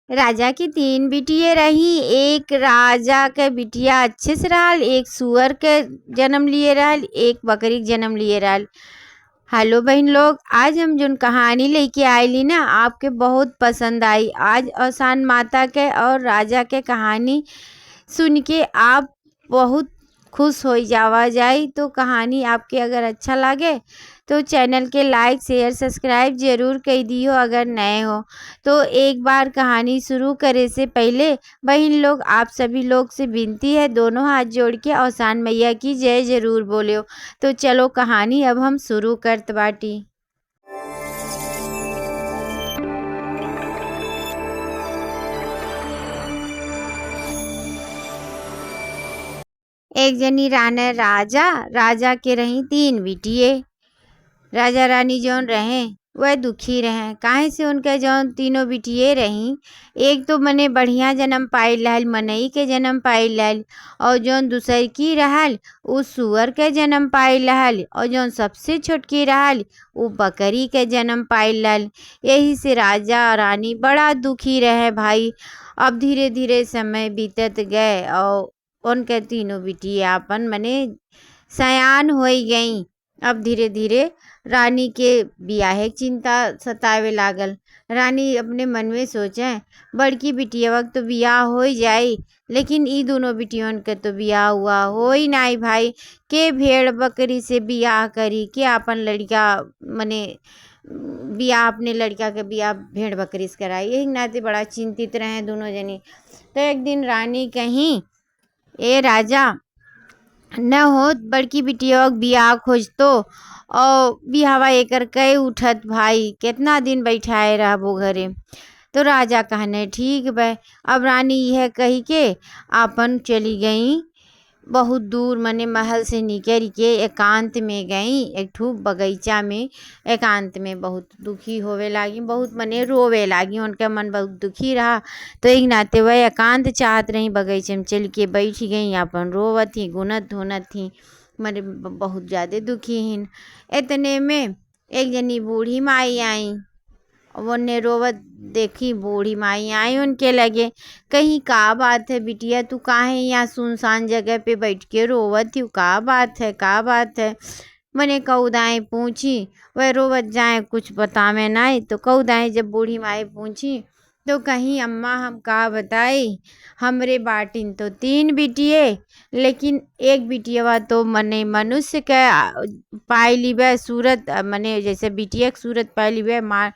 राजा की 3 बिटिया रही। एक राजा के बिटिया अच्छे से रहल, एक सुअर के जन्म लिए रहल, एक बकरी के जन्म लिए रहल। हेलो बहन लोग, आज हम जो कहानी लेके आयली ना आपके बहुत पसंद आई। आज आसान माता के और राजा के कहानी सुन के आप बहुत खुश हो जावा जाए। तो कहानी आपके अगर अच्छा लगे तो चैनल के लाइक शेयर सब्सक्राइब जरूर कर दियो अगर नए हो तो। एक बार कहानी शुरू करे से पहले बहन लोग आप सभी लोग से विनती है, दोनों हाथ जोड़ के औसान मैया की जय जरूर बोलो। तो चलो कहानी अब हम शुरू करत बाटी। एक जनी राने राजा के रही 3 बिटिये। राजा रानी जौन रहे वह दुखी रहे, काहे से उनके जौन तीनों बिटिये रही। एक तो मने बढ़िया जन्म पाइल रहल, मनई के जन्म पाइल रहल, और जौन दूसर की रहल उ सुअर के जन्म पाइल रहल, और जौन सबसे छोटकी रहल उ बकरी के जन्म पाइल रहल। यही से राजा और रानी बड़ा दुखी रहे भाई। अब धीरे धीरे समय बीतत गए और उनके तीनों बिटिया अपन मने सयान हो गई। अब धीरे धीरे रानी के बियाहे की चिंता सतावे लागल। रानी अपने मन में सोचे बड़की बिटिया तो बियाह हो जाई, लेकिन ई दोनों बिटियों के तो बियाह हुआ हो ही नहीं भाई। के भेड़ बकरी से बियाह करी, के अपन लड़का मने बियाह अपने लड़का के बियाह भेड़ बकरी से कराई। यही नाते बड़ा चिंतित रहे दोनों जनी। तो एक दिन रानी कहीं ए राजा न हो बड़की बिटिया बियाह खोजतो और बिहावा एकर कई उठत भाई, कितना दिन बैठाए रहबो घरे। तो राजा कहने ठीक बे। अब रानी यह कही के आपन चली गई बहुत दूर, मने महल से निकल के एकांत में गई, एक ठू बगीचा में एकांत में बहुत दुखी होवे लागी, बहुत मने रोवे लागी। उनका मन बहुत दुखी रहा तो एक नाते वह एकांत चाहत रही, बगीचे में चल के बैठ गई, अपन रोवत थी गुनत धुनत थी, मने बहुत ज़्यादा दुखी हिन। इतने में एक जनी बूढ़ी माई आई, उन्हें रोवत देखी बूढ़ी माई आई उनके लगे। कहीं का बात है बिटिया, तू काहे यहाँ सुनसान जगह पे बैठ के रोवत थी, का बात है का बात है। मैंने कौदाएँ पूछी, वह रोवत जाए कुछ बतावे नहीं। तो कौदाएँ जब बूढ़ी माई पूछी तो कहीं अम्मा हम का बताई, हमरे बाटिन तो 3 बिटिये, लेकिन एक बिटिया तो मने मनुष्य के पाई लिबे सूरत, मने जैसे बिटिया की सूरत पाई लिबे मार,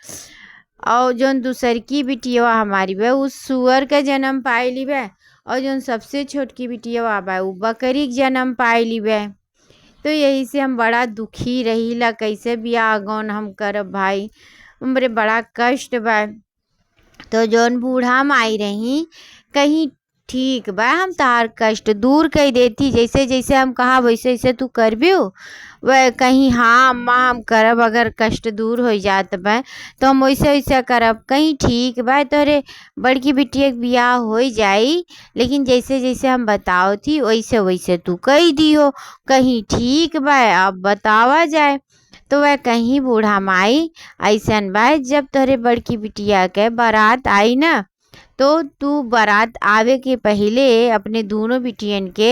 और जौन दूसर की बिटिया हमारी बे उस सुअर के जन्म पाई लिबे, और जौन सबसे छोटकी बिटिया बा उ बकरी के जन्म पाई लिबे। तो यही से हम बड़ा दुखी रही ला, कैसे बियाह गौन हम करब भाई, हमरे बड़ा कष्ट बा। तो जौन बूढ़ा माई रही कहीं ठीक बा, हम तार कष्ट दूर कर देती, जैसे जैसे हम कहा वैसे वैसे तू करबियो। वह कहीं हाँ अम्मा हम करब, अगर कष्ट दूर हो जात बा तो हम वैसे वैसे करब। कहीं ठीक बा तोरे बड़की बिटिया के बियाह हो जाई, लेकिन जैसे जैसे हम बताओ थी वैसे वैसे तू कही दियो। कहीं ठीक बा अब बतावा जाए। तो वह कहीं बूढ़ा माई ऐसन बा, जब तोरे बड़की बिटिया के बारात आई ना तो तू बारात आवे के पहले अपने दोनों बिटियन के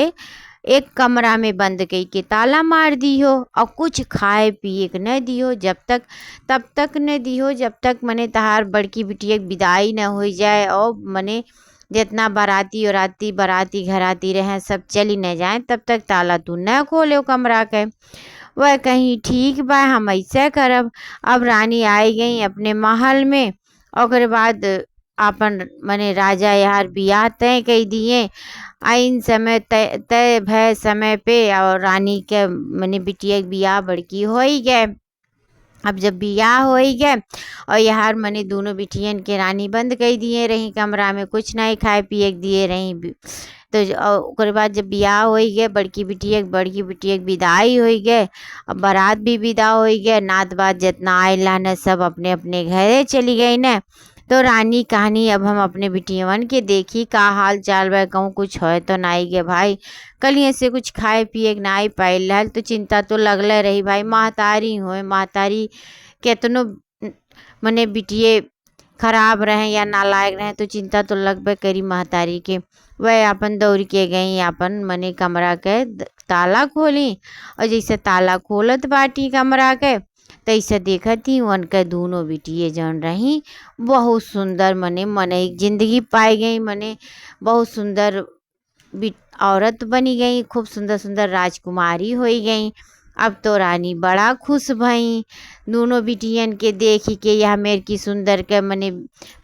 एक कमरा में बंद कई के ताला मार दियो, और कुछ खाए पिए के न दियो तब तक न दियो जब तक मने तहार बड़की बिटिया के विदाई न हो जाए, और मने जितना बाराती घराती रहे सब चली न जाए तब तक ताला तू न खोले कमरा के। वह कहीं ठीक बा हम ऐसे करब। अब रानी आई गई अपने महल में, और बाद अपन मने राजा यार बियाह तय कर दिए आइन समय तय भय समय पे, और रानी के मने बिटिया के बियाह बड़की हो ही गए। अब जब बियाह हो ही गए और यार मने दोनों बिटियन के रानी बंद कर दिए रही कमरा में, कुछ नहीं खाए पिए दिए रही। तो ओकर बाद जब बियाह हो गए बड़की बिटिया के विदाई हो गए, अब बारात भी विदा हो गए, नात बात जितना आयला न सब अपने अपने घरे चली गई न। तो रानी कहानी अब हम अपने बिटियवन के देखी का हाल चाल बा, कहूँ कुछ है तो नहीं गे भाई। कल से कुछ खाए पिए नहीं पाइल रहल तो चिंता तो लगले रही भाई। महतारी हो महतारी केतनो मने बिटिये खराब रहें या नालायक रहें तो चिंता तो लगबे करी महतारी के। वह अपन दौड़ के गई, अपन मने कमरा के ताला खोली, और जैसे ताला खोलत बाटी कमरा के तैसे देखत ही उनके दोनों बिटिए जौन रही बहुत सुंदर मने एक जिंदगी पाई गई, मने बहुत सुंदर औरत बनी गई, खूब सुंदर सुंदर राजकुमारी हो गई। अब तो रानी बड़ा खुश भई दोनों बिटियन के देख के, यह मेरे की सुंदर के मने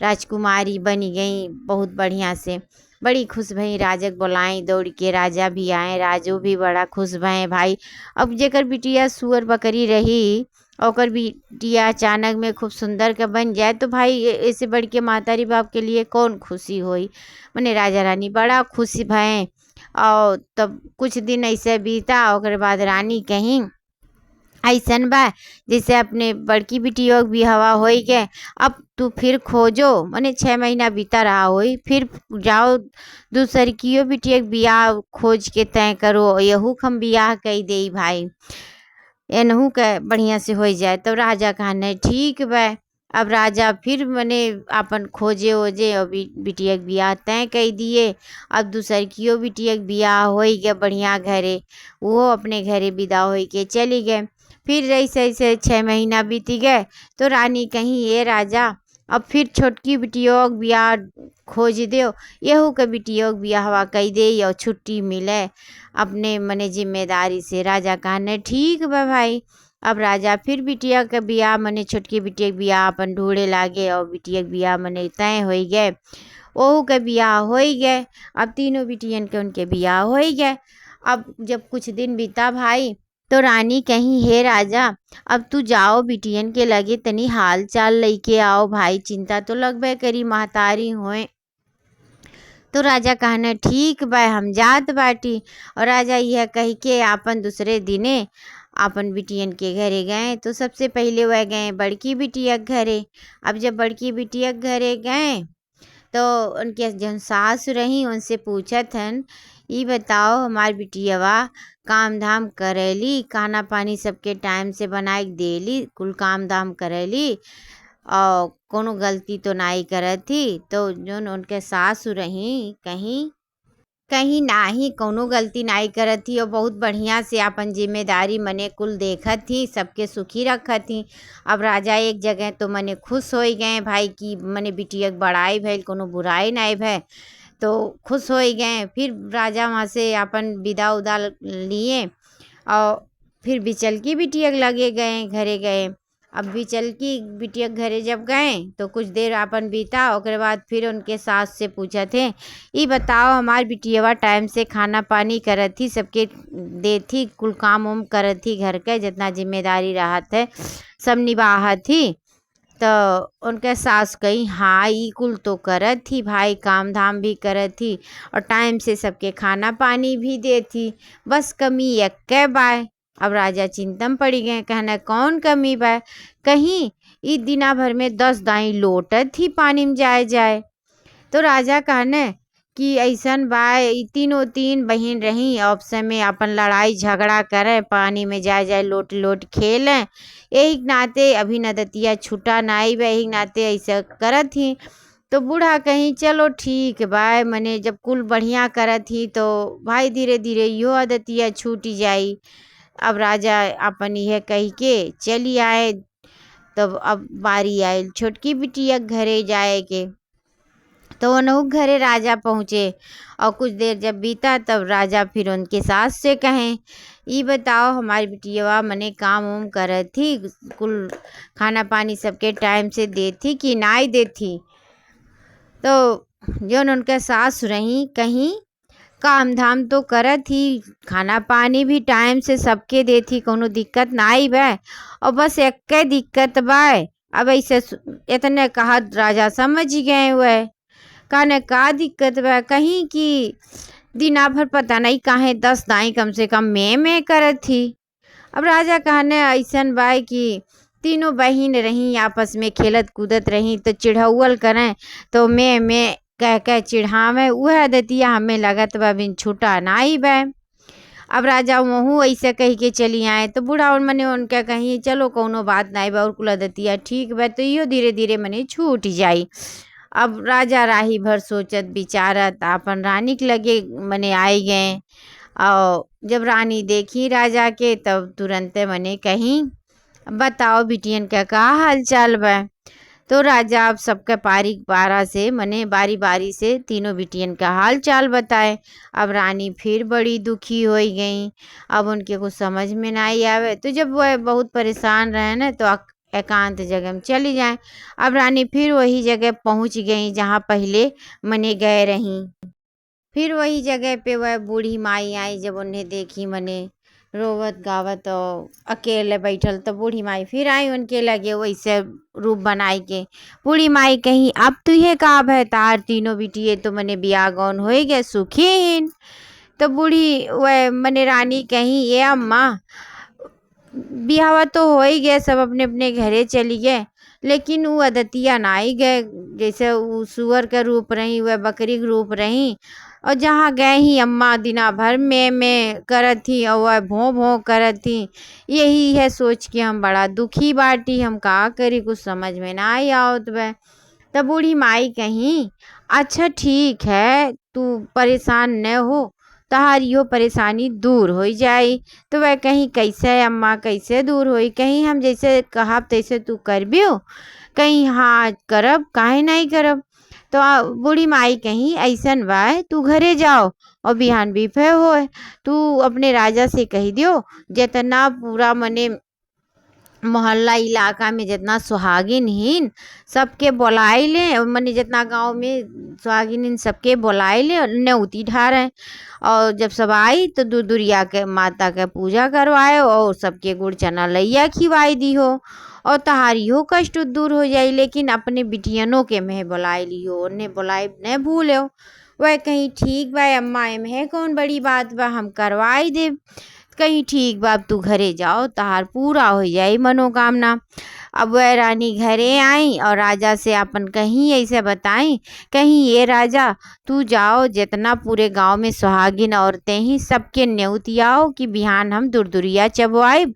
राजकुमारी बनी गई बहुत बढ़िया से, बड़ी खुश भई। राजा बुलाई, दौड़ के राजा भी आए, राजू भी बड़ा खुश भए भाई। अब जेकर बिटिया सुअर बकरी रही और बिटिया अचानक में खूब सुंदर के बन जाए तो भाई ऐसे बढ़ के महतारी बाप के लिए कौन खुशी होई। मने राजा रानी बड़ा खुश भए। और तब कुछ दिन ऐसे बीता, और बाद रानी कहीं ऐसन बा जैसे अपने बड़की बिटियों भी हवा हो गए, अब तू फिर खोजो, मने 6 महीना बीता रहा होई, फिर जाओ दूसर कियो बिटिया बियाह खोज के तय करो, यहू हम बियाह कई दे भाई, एनहू के बढ़िया से हो जाए। तो राजा कहने ठीक बा। अब राजा फिर मने अपन खोजे ओजे और बिटिया के बियाह तय कई दिए। अब दूसर कियो बिटिया के बियाह हो गए बढ़िया घरे, वो अपने घरे विदा हो के चली गए। फिर ऐसे ऐसे 6 महीना बीती गए तो रानी कहीं ये राजा अब फिर छोटकी बिटियों के बियाह खोज दो, यहू के बिटियों के बियाहवा कई दे और छुट्टी मिले अपने मने जिम्मेदारी से। राजा कहने ठीक बा भाई। अब राजा फिर बिटिया के बियाह मने छोटकी बिटिया के बियाह अपन ढूंढे लागे, और बिटिया के बियाह मने तय हो गए, ओहू के बियाह हो गए। अब तीनों बिटियन के उनके बियाह हो गए। अब जब कुछ दिन बीता भाई तो रानी कहीं हे राजा अब तू जाओ बिटियन के लगे तनी हाल चाल लेके आओ भाई, चिंता तो लगबे करी महतारी होए। तो राजा कहने ठीक बा हम जात बाटी। और राजा यह कह के अपन दूसरे दिने अपन बिटियन के घरे गए। तो सबसे पहले वह गए बड़की बिटिया के घरे। अब जब बड़की बिटिया के घरे गए तो उनके जौन सास रही उनसे पूछत हन, ई बताओ हमार बिटियावा काम धाम करेली, खाना पानी सबके टाइम से बनाए के देली, कुल काम धाम करेली और कोनो गलती तो नाई करत थी। तो जौन उनके सास रही कहीं कहीं नाही कोनो गलती नाई करत थी, और बहुत बढ़िया से अपन जिम्मेदारी मने कुल देखत थी, सबके सुखी रखत थी। अब राजा एक जगह तो मने खुश हो गए भाई कि मने बिटिया के बड़ाई भइल, कोनो बुराई नहीं भय, तो खुश हो गए। फिर राजा वहाँ से अपन विदा उदा लिए और फिर बिचल की बिटिया के लगे गए घरे गए। अब बिचल की बिटिया के घरे जब गए तो कुछ देर अपन बीता, ओकरे बाद फिर उनके सास से पूछा थे, ये बताओ हमार बिटियावा टाइम से खाना पानी करत थी, सबके दे थी, कुल काम उम करत थी, घर के जितना जिम्मेदारी रहत है सब निभाहत थी। तो उनके सास कही हाँ ई कुल तो करत थी भाई, काम धाम भी करत थी और टाइम से सबके खाना पानी भी दे थी, बस कमी एक बाय। अब राजा चिंता में पड़ी गए, कहना कौन कमी बा। कहीं ई दिना भर में 10 दाई लोटत थी पानी में जाए जाए। तो राजा कहने कि ऐसन बा तीनों 3 बहन रही, आपस में अपन लड़ाई झगड़ा करें, पानी में जाए जाए लोट लोट खेलें, यही नाते अभी नदतिया छूटा नाई बा, यही नाते ऐसा करत थी। तो बूढ़ा कहीं चलो ठीक बा, मने जब कुल बढ़िया करत थी तो भाई धीरे धीरे यो आदतिया छूटी जाई। अब राजा अपन यह कह के चली आए। तब अब बारी आए छोटकी बिटिया घरे जाए के, तो उनहु घरे राजा पहुँचे। और कुछ देर जब बीता तब राजा फिर उनके सास से कहें, ये बताओ हमारी बिटिया मने काम उम करत थी, कुल खाना पानी सबके टाइम से दे थी कि नाई दे थी। तो जौन उनके सास रही कहीं काम धाम तो करत थी, खाना पानी भी टाइम से सबके दे थी, कोनो दिक्कत नाई बा, और बस एक दिक्कत बा। अब ऐसे इतने कहा राजा समझ गए हुए, कहने का दिक्कत बा। कहीं कि दिना भर पता नहीं काहे 10 दाई कम से कम मैं करत थी। अब राजा कहने ऐसन बा कि तीनों बहन रही आपस में खेलत कूदत रही, तो चिढ़ौल करें तो मैं कह कह चिढ़ावे, वह आदतिया हमें लगत बा बिन छूटा नाई बा। अब राजा वहू ऐसे कह के चली आए तो बूढ़ा और मने उनका कहीं चलो कोनो बात नहीं बा और कुलदतिया ठीक बा तो इहो धीरे धीरे मने छूट जाई। अब राजा राही भर सोचत विचारत अपन रानी के लगे मने आई गए। और जब रानी देखी राजा के तब तुरंत मने कहीं बताओ बिटियन का हाल चाल बा। तो राजा अब सबके पारा से मने बारी बारी से तीनों बिटियन का हाल चाल बताए। अब रानी फिर बड़ी दुखी हो गई। अब उनके कुछ समझ में नहीं आवे तो जब वह बहुत परेशान रहे ना तो एकांत जगह में चली जाए। अब रानी फिर वही जगह पहुंच गई जहाँ पहले मने गए रही। फिर वही जगह पे वह बूढ़ी माई आई। जब उन्हें देखी मने रोवत गावत और अकेले बैठल तो बूढ़ी माई फिर आई उनके लगे वैसे रूप बनाई के। बूढ़ी माई कहीं अब तुहे का है तार तीनों बिटिए तो मने बिया गौन हो गए सुखीहीन। तो बूढ़ी वह मने रानी कहीं ये अम्मा बिहावा तो हो ही गया सब अपने अपने घरे चली गए लेकिन वो अदतिया ना ही गए। जैसे वो सुअर का रूप रही वह बकरी का रूप रही और जहाँ गए ही अम्मा दिना भर में करत थी और वह भों भों करत थी। यही है सोच के हम बड़ा दुखी बाटी हम का करी कुछ समझ में ना आई आवत वह। तब बूढ़ी माई कहीं अच्छा ठीक है तू परेशान न हो तहार यो परेशानी दूर हो जाई। तो वह कहीं कैसे अम्मा कैसे दूर होई कहीं हम जैसे कहब तैसे तू करबियो कहीं हाँ करब काहे नहीं करब। तो बूढ़ी माई कहीं ऐसन बा तू घरे जाओ और बिहान बिफे होए तू अपने राजा से कह दियो जितना पूरा मने मोहल्ला इलाका में जितना सुहागिन हिन सबके बुलाए ले मने जितना गांव में सुहागिन हिन सबके बुलाए ले और न्योती ढारे। और जब सब आई तो दुरिया के माता के पूजा करवाए और सबके गुड़ चना लैया खिवाई दी हो और तहारी हो कष्ट दूर हो जाई। लेकिन अपने बिटियनों के में बुलाए लियो उन्हें बुलाए न भूलो। वह कहीं ठीक बा अम्मा है कौन बड़ी बात बा हम करवाई दे कहीं ठीक बाप तू घरे जाओ तहार पूरा हो जाई मनोकामना। अब वह रानी घरे आई और राजा से अपन कहीं ऐसे बताई कहीं ये राजा तू जाओ जितना पूरे गांव में सुहागिन औरतें ही सबके न्योतियाओ कि बिहान हम दुरदुरिया चबवाइब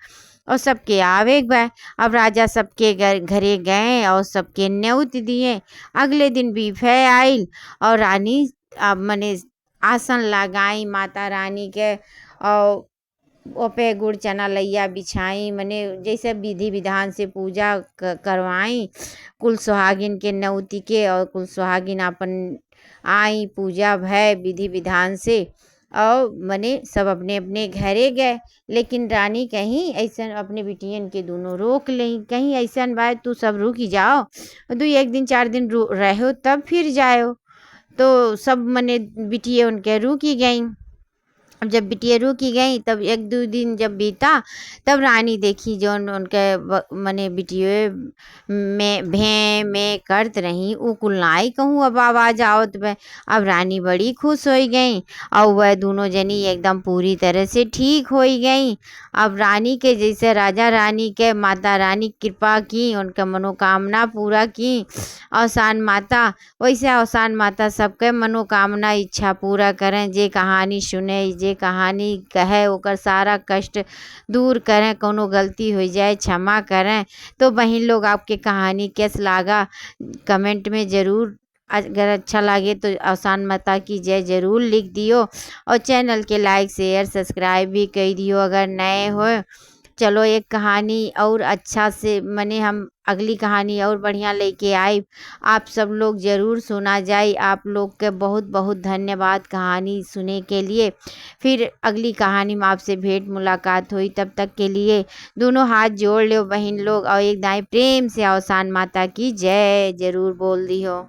और सबके आवे बा। अब राजा सबके घरे गए और सबके न्योत दिए। अगले दिन बीफे आइल और रानी अब मने आसन लगाई माता रानी के और ओपे गुड़ चना लैया बिछाई मने जैसे विधि विधान से पूजा करवाई। कुल सुहागिन के न्योती के और कुल सुहागिन अपन आई पूजा भय विधि विधान से और मने सब अपने अपने घरे गए। लेकिन रानी कहीं ऐसा अपने बिटियन के दोनों रोक ली कहीं ऐसा बात तू सब रुक ही जाओ दो एक दिन 4 दिन रहो तब फिर जाओ। तो सब मने बिटिया उनके रुक ही गई। अब जब बिटिया रुकी गई तब 1-2 दिन जब बीता तब रानी देखी जो उनके मने बिटिये में भे में करत रही उ कुल नाई कहूँ अब आवाज आवत बे। अब रानी बड़ी खुश हो गई और वह दोनों जनी एकदम पूरी तरह से ठीक हो गई। अब रानी के जैसे राजा रानी के माता रानी कृपा की उनका मनोकामना पूरा की अवसान माता वैसे अवसान माता सबके मनोकामना इच्छा पूरा करें। जे कहानी सुने जे कहानी कहे ओकर सारा कष्ट दूर करें कोनो गलती हो जाए क्षमा करें। तो बहन लोग आपके कहानी कैसे लगा कमेंट में ज़रूर अगर अच्छा लगे तो अवसान माता की जय ज़रूर लिख दियो और चैनल के लाइक शेयर सब्सक्राइब भी कर दियो अगर नए हो। चलो एक कहानी और अच्छा से मने हम अगली कहानी और बढ़िया लेके आए आप सब लोग ज़रूर सुना जाए। आप लोग के बहुत बहुत धन्यवाद कहानी सुने के लिए। फिर अगली कहानी में आपसे भेंट मुलाकात हुई तब तक के लिए दोनों हाथ जोड़ लो बहन लोग और एक दाएं प्रेम से अवसान माता की जय ज़रूर बोल दी हो।